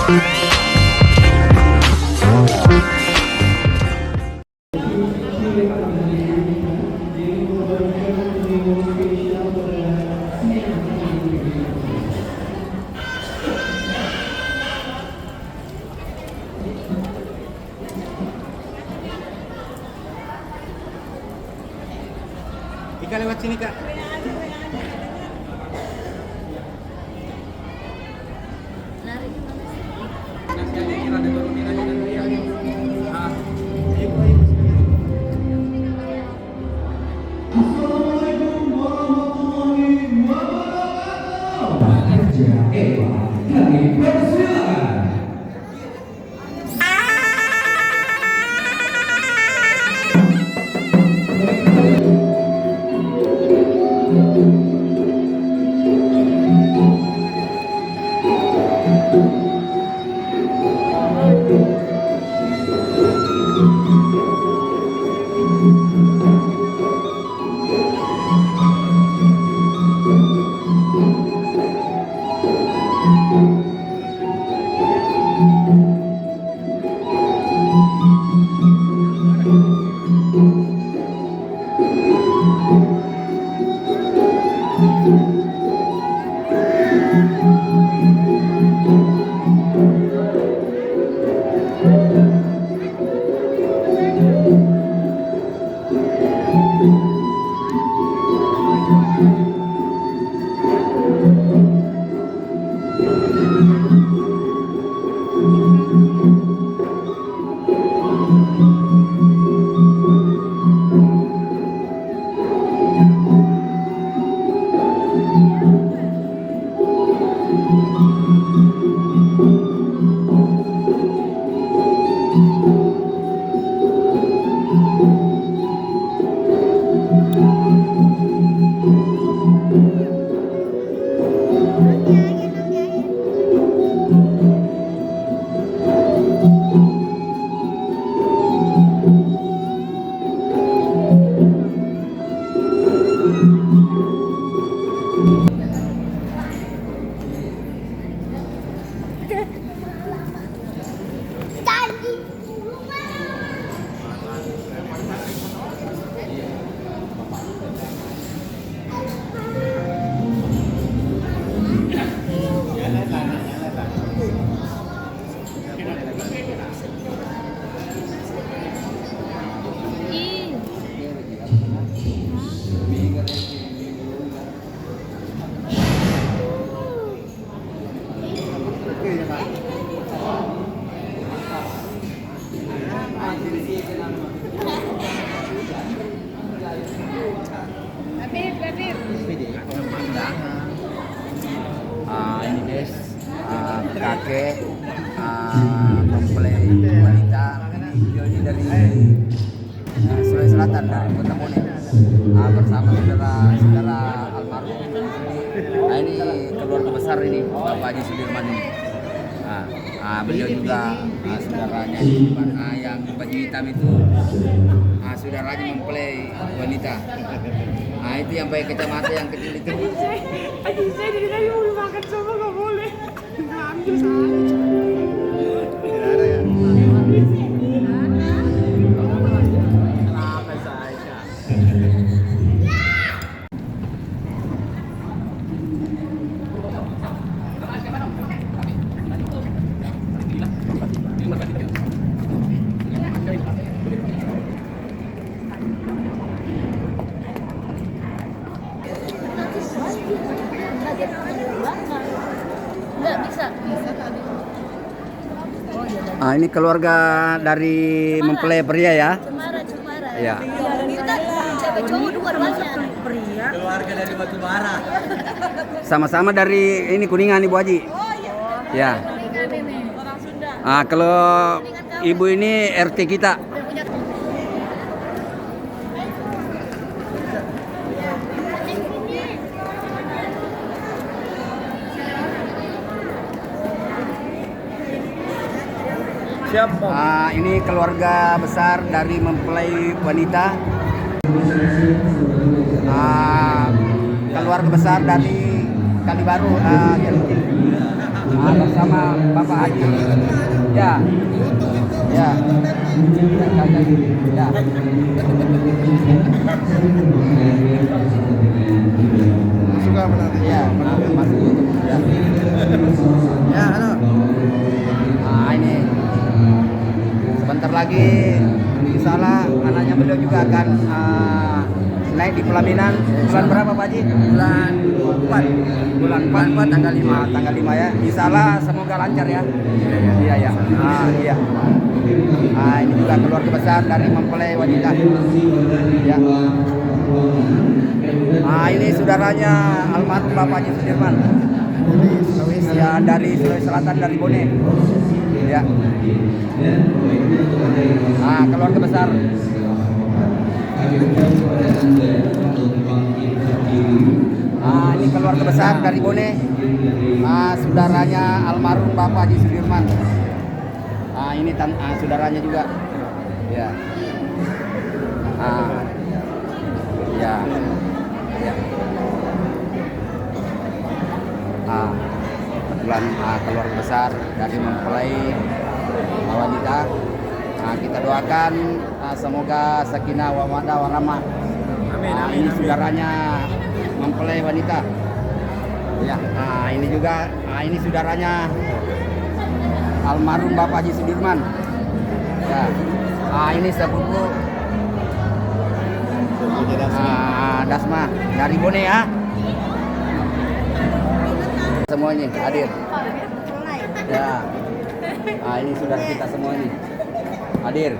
Ika lewat sini, Kak. Ini guys, kakek mempelai wanita ini dari Sulawesi Selatan dari Kota Mone bersama saudara almarhum. Nah, ini keluarga besar ini Bapak Haji Sudirman ini. Beliau juga saudaranya yang baju hitam itu saudaranya mempelai wanita. Itu yang pakai kacamata yang kecil itu. Aduh, saya dari tadi mau dimakan sama nggak boleh. Ambil salah. Tidak ada ya. Kenapa saja? Nggak bisa. Ini keluarga dari mempelai pria ya. Cemara. Iya. Kita cewek cowok dua-duanya. Pria. Keluarga dari Batubara. Sama-sama dari ini Kuningan Ibu Haji. Oh iya. Ya. Kuningan ini. Orang Sunda. Kalau ibu ini RT kita. Siapa? Ini keluarga besar dari mempelai wanita. Keluarga besar dari Kalibaru. bersama Bapak Haji. Ya. Ya. Ya. Suka menari. Ya, masuk YouTube. Ya. Ya, halo. Nah, ini sebentar lagi insyaallah anaknya beliau juga akan naik di pelaminan bulan berapa Pak Haji? Bulan 4. Bulan 4 tanggal 5. Tanggal 5 ya. Insyaallah semoga lancar ya. Iya ya. Iya. Ini juga keluarga besar dari mempelai wanita. Ya. Ini saudaranya almarhum Bapak Haji Sudirman. Ya, dari Sulawesi Selatan, dari Bone. Ya. Keluarga besar. Ini keluarga besar dari Bone. Saudaranya almarhum Bapak Haji Sudirman. Ini saudaranya juga. Ya. Ya. Ya. Kebetulan keluarga besar dari mempelai wanita. Kita doakan semoga sakinah wa mawaddah warahmah. Ini saudaranya mempelai wanita. Ya. Ini juga ini saudaranya almarhum Bapak Haji Sudirman. Ya. Ini sepupu Dasma dari Bone ya. Semuanya hadir. Ya. Ini saudara kita semua ini hadir.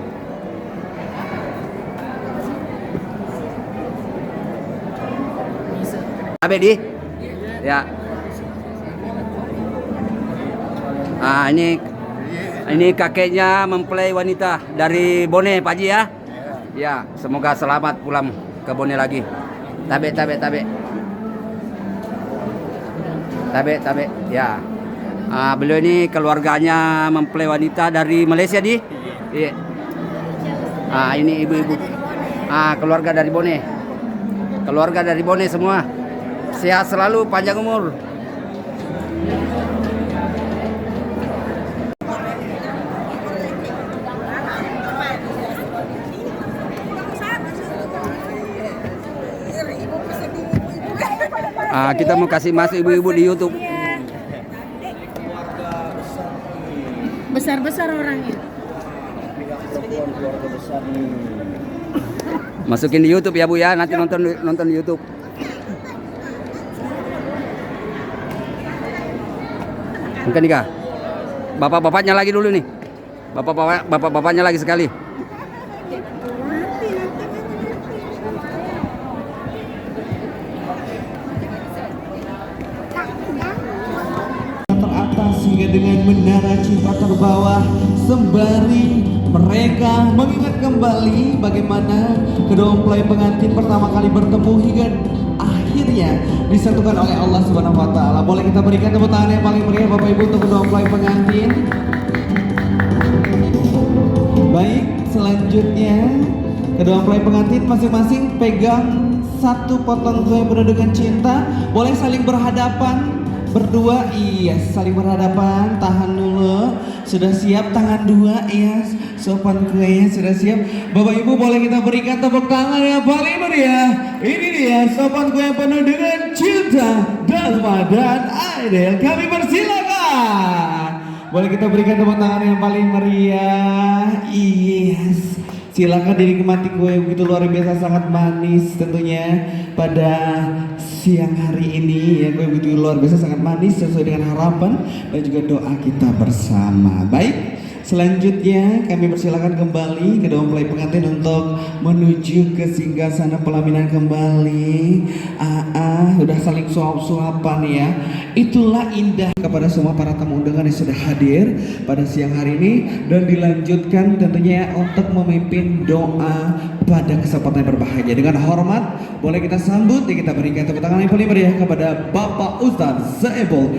Abedi. Ya. Ini kakeknya mempelai wanita dari Bone Pak Haji ya. Ya, semoga selamat pulang ke Bone lagi. Tabe. Ya. Beliau ini keluarganya mempelai wanita dari Malaysia di. Iya. Ini ibu-ibu. Keluarga dari Bone. Keluarga dari Bone semua. Sehat selalu, panjang umur. Kita mau kasih masuk ibu-ibu di YouTube. Besar-besar orangnya. Masukin di YouTube ya Bu ya, nanti nonton di YouTube. Mungkin nikah. Bapak-bapaknya lagi dulu nih. Bapak-bapaknya lagi sekali. Teratas hingga dengan menara cinta terbawah, sembari mereka mengingat kembali bagaimana kedua mempelai pengantin pertama kali bertemu hingga akhirnya disatukan oleh Allah Subhanahu wa taala. Boleh kita berikan tepuk tangan yang paling meriah Bapak Ibu untuk kedua mempelai pengantin. Baik, selanjutnya kedua mempelai pengantin masing-masing pegang satu potong kue penuh dengan cinta. Boleh saling berhadapan berdua, iya, saling berhadapan. Tahan dulu, sudah siap tangan dua, iya, sopan kuenya sudah siap. Bapak Ibu boleh kita berikan tepuk tangan yang paling meriah. Ini dia sopan kue penuh dengan cinta Dasma dan Aidel. Kami persilakan. Boleh kita berikan tepuk tangan yang paling meriah. Yes. Silakan dinikmati kue begitu luar biasa, sangat manis tentunya pada siang hari ini ya. Kue begitu luar biasa, sangat manis sesuai dengan harapan dan juga doa kita bersama. Baik, selanjutnya kami persilakan kembali kedua mempelai pengantin untuk menuju ke singgasana pelaminan kembali. Udah saling suap-suapan ya. Itulah indah kepada semua para tamu undangan yang sudah hadir pada siang hari ini, dan dilanjutkan tentunya untuk memimpin doa pada kesempatan yang berbahagia. Dengan hormat boleh kita sambut dan kita berikan tepuk tangan yang paling meriah kepada Bapak Ustadz Zaebul.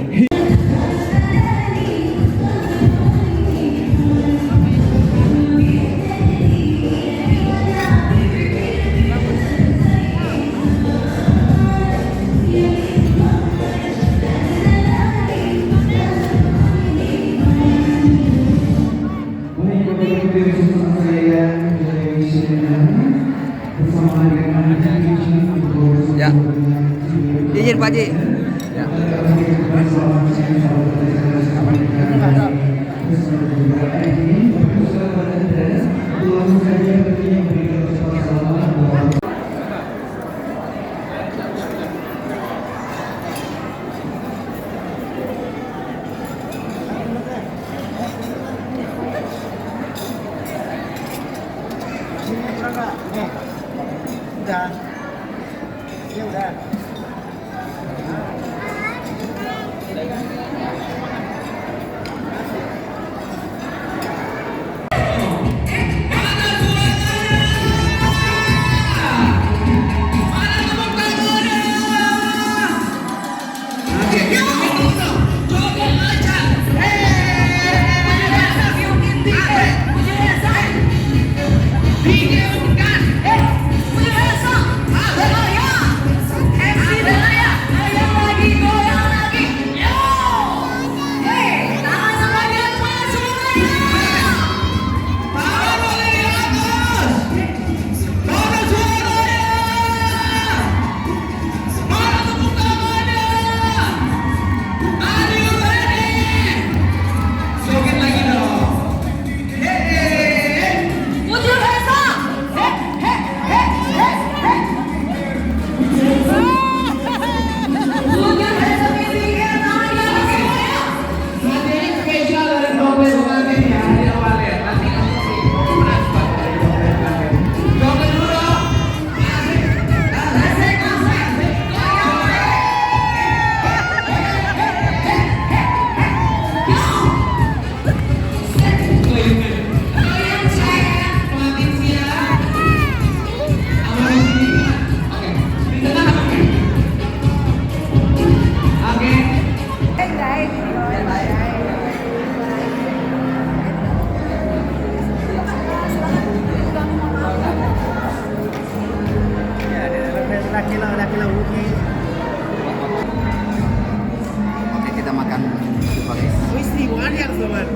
Oke. Wih, seribuan ya teman.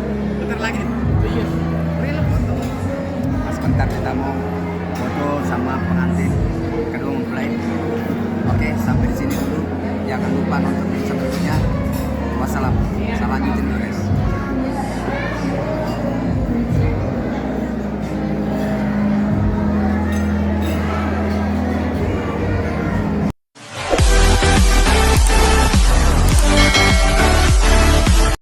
Bentar lagi. Iya. Sebentar kita mau foto sama pengantin kedua mempelai. Oke, sampai di sini dulu. Jangan lupa nonton episode berikutnya. Wassalam. Salam